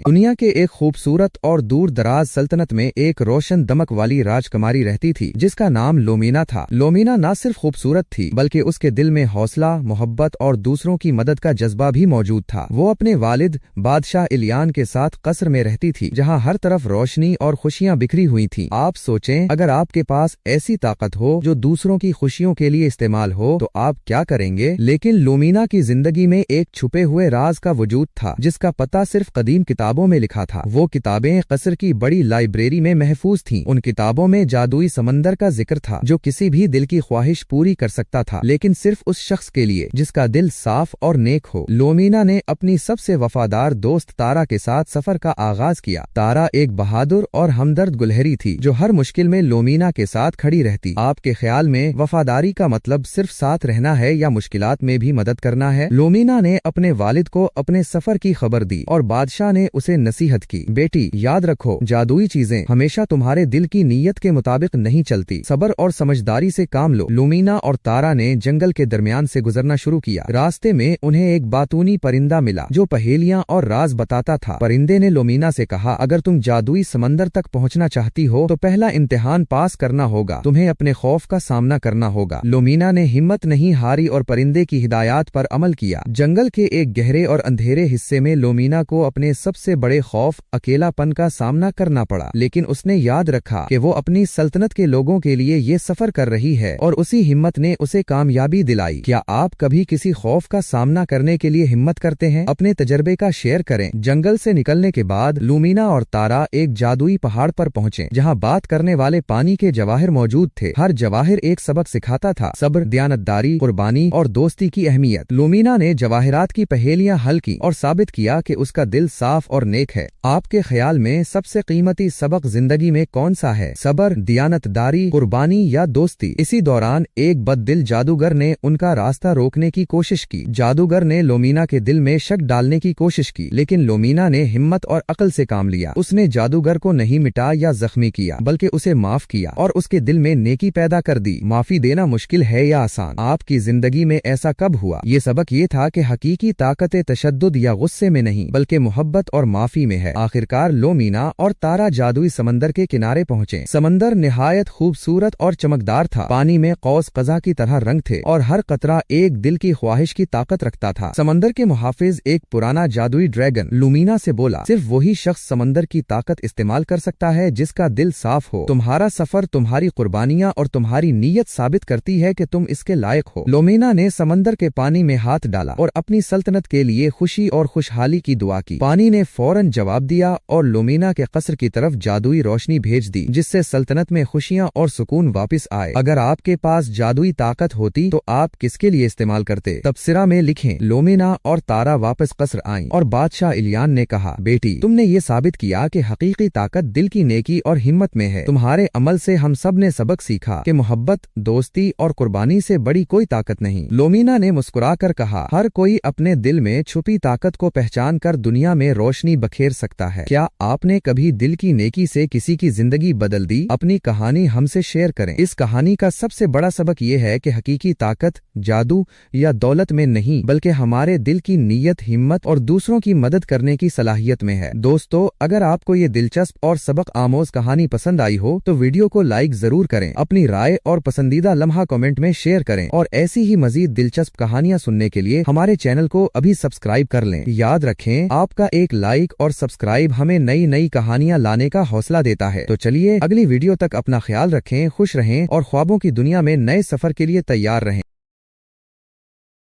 دنیا کے ایک خوبصورت اور دور دراز سلطنت میں ایک روشن دمک والی راجکماری رہتی تھی جس کا نام لومینا تھا۔ لومینا نہ صرف خوبصورت تھی بلکہ اس کے دل میں حوصلہ، محبت اور دوسروں کی مدد کا جذبہ بھی موجود تھا۔ وہ اپنے والد بادشاہ الیان کے ساتھ قصر میں رہتی تھی جہاں ہر طرف روشنی اور خوشیاں بکھری ہوئی تھیں۔ آپ سوچیں، اگر آپ کے پاس ایسی طاقت ہو جو دوسروں کی خوشیوں کے لیے استعمال ہو تو آپ کیا کریں گے؟ لیکن لومینا کی زندگی میں ایک چھپے ہوئے راز کا وجود تھا جس کا پتہ صرف قدیم کتابوں میں لکھا تھا۔ وہ کتابیں قصر کی بڑی لائبریری میں محفوظ تھیں۔ ان کتابوں میں جادوئی سمندر کا ذکر تھا جو کسی بھی دل کی خواہش پوری کر سکتا تھا، لیکن صرف اس شخص کے لیے جس کا دل صاف اور نیک ہو۔ لومینا نے اپنی سب سے وفادار دوست تارا کے ساتھ سفر کا آغاز کیا۔ تارا ایک بہادر اور ہمدرد گلہری تھی جو ہر مشکل میں لومینا کے ساتھ کھڑی رہتی۔ آپ کے خیال میں وفاداری کا مطلب صرف ساتھ رہنا ہے یا مشکلات میں بھی مدد کرنا ہے؟ لومینا نے اپنے والد کو اپنے سفر کی خبر دی اور بادشاہ نے اسے نصیحت کی، بیٹی یاد رکھو، جادوئی چیزیں ہمیشہ تمہارے دل کی نیت کے مطابق نہیں چلتی، صبر اور سمجھداری سے کام لو۔ لومینا اور تارا نے جنگل کے درمیان سے گزرنا شروع کیا۔ راستے میں انہیں ایک باتونی پرندہ ملا جو پہیلیاں اور راز بتاتا تھا۔ پرندے نے لومینا سے کہا، اگر تم جادوئی سمندر تک پہنچنا چاہتی ہو تو پہلا امتحان پاس کرنا ہوگا، تمہیں اپنے خوف کا سامنا کرنا ہوگا۔ لومینا نے ہمت نہیں ہاری اور پرندے کی ہدایات پر عمل کیا۔ جنگل کے ایک گہرے اور اندھیرے حصے میں لومینا کو اپنے سب سے بڑے خوف اکیلا پن کا سامنا کرنا پڑا، لیکن اس نے یاد رکھا کہ وہ اپنی سلطنت کے لوگوں کے لیے یہ سفر کر رہی ہے اور اسی ہمت نے اسے کامیابی دلائی۔ کیا آپ کبھی کسی خوف کا سامنا کرنے کے لیے ہمت کرتے ہیں؟ اپنے تجربے کا شیئر کریں۔ جنگل سے نکلنے کے بعد لومینا اور تارا ایک جادوئی پہاڑ پر پہنچے جہاں بات کرنے والے پانی کے جواہر موجود تھے۔ ہر جواہر ایک سبق سکھاتا تھا، صبر، دیانتداری، قربانی اور دوستی کی اہمیت۔ لومینا نے جواہرات کی پہیلیاں حل کی اور ثابت کیا کہ اس کا دل صاف اور نیک ہے۔ آپ کے خیال میں سب سے قیمتی سبق زندگی میں کون سا ہے؟ صبر، دیانتداری، قربانی یا دوستی؟ اسی دوران ایک بد دل جادوگر نے ان کا راستہ روکنے کی کوشش کی۔ جادوگر نے لومینا کے دل میں شک ڈالنے کی کوشش کی، لیکن لومینا نے ہمت اور عقل سے کام لیا۔ اس نے جادوگر کو نہیں مٹا یا زخمی کیا بلکہ اسے معاف کیا اور اس کے دل میں نیکی پیدا کر دی۔ معافی دینا مشکل ہے یا آسان؟ آپ کی زندگی میں ایسا کب ہوا؟ یہ سبق یہ تھا کہ حقیقی طاقت تشدد یا غصے میں نہیں بلکہ محبت اور معافی میں ہے۔ آخرکار لومینا اور تارا جادوئی سمندر کے کنارے پہنچے۔ سمندر نہایت خوبصورت اور چمکدار تھا۔ پانی میں قوس قزح کی طرح رنگ تھے اور ہر قطرہ ایک دل کی خواہش کی طاقت رکھتا تھا۔ سمندر کے محافظ ایک پرانا جادوئی ڈریگن لومینا سے بولا، صرف وہی شخص سمندر کی طاقت استعمال کر سکتا ہے جس کا دل صاف ہو۔ تمہارا سفر، تمہاری قربانیاں اور تمہاری نیت ثابت کرتی ہے کہ تم اس کے لائق ہو۔ لومینا نے سمندر کے پانی میں ہاتھ ڈالا اور اپنی سلطنت کے لیے خوشی اور خوشحالی کی دعا کی۔ پانی نے فوراً جواب دیا اور لومینا کے قصر کی طرف جادوئی روشنی بھیج دی جس سے سلطنت میں خوشیاں اور سکون واپس آئے۔ اگر آپ کے پاس جادوئی طاقت ہوتی تو آپ کس کے لیے استعمال کرتے؟ تبصرہ میں لکھیں۔ لومینا اور تارا واپس قصر آئیں اور بادشاہ الیان نے کہا، بیٹی تم نے یہ ثابت کیا کہ حقیقی طاقت دل کی نیکی اور ہمت میں ہے۔ تمہارے عمل سے ہم سب نے سبق سیکھا کہ محبت، دوستی اور قربانی سے بڑی کوئی طاقت نہیں۔ لومینا نے مسکرا کر کہا، ہر کوئی اپنے دل میں چھپی طاقت کو پہچان کر دنیا میں روشنی بکھیر سکتا ہے۔ کیا آپ نے کبھی دل کی نیکی سے کسی کی زندگی بدل دی؟ اپنی کہانی ہم سے شیئر کریں۔ اس کہانی کا سب سے بڑا سبق یہ ہے کہ حقیقی طاقت جادو یا دولت میں نہیں بلکہ ہمارے دل کی نیت، ہمت اور دوسروں کی مدد کرنے کی صلاحیت میں ہے۔ دوستو، اگر آپ کو یہ دلچسپ اور سبق آموز کہانی پسند آئی ہو تو ویڈیو کو لائک ضرور کریں، اپنی رائے اور پسندیدہ لمحہ کمنٹ میں شیئر کریں اور ایسی ہی مزید دلچسپ کہانیاں سننے کے لیے ہمارے چینل کو ابھی سبسکرائب کر لیں۔ یاد رکھیں، آپ کا ایک لائک اور سبسکرائب ہمیں نئی کہانیاں لانے کا حوصلہ دیتا ہے۔ تو چلیے اگلی ویڈیو تک اپنا خیال رکھیں، خوش رہیں اور خوابوں کی دنیا میں نئے سفر کے لیے تیار رہیں۔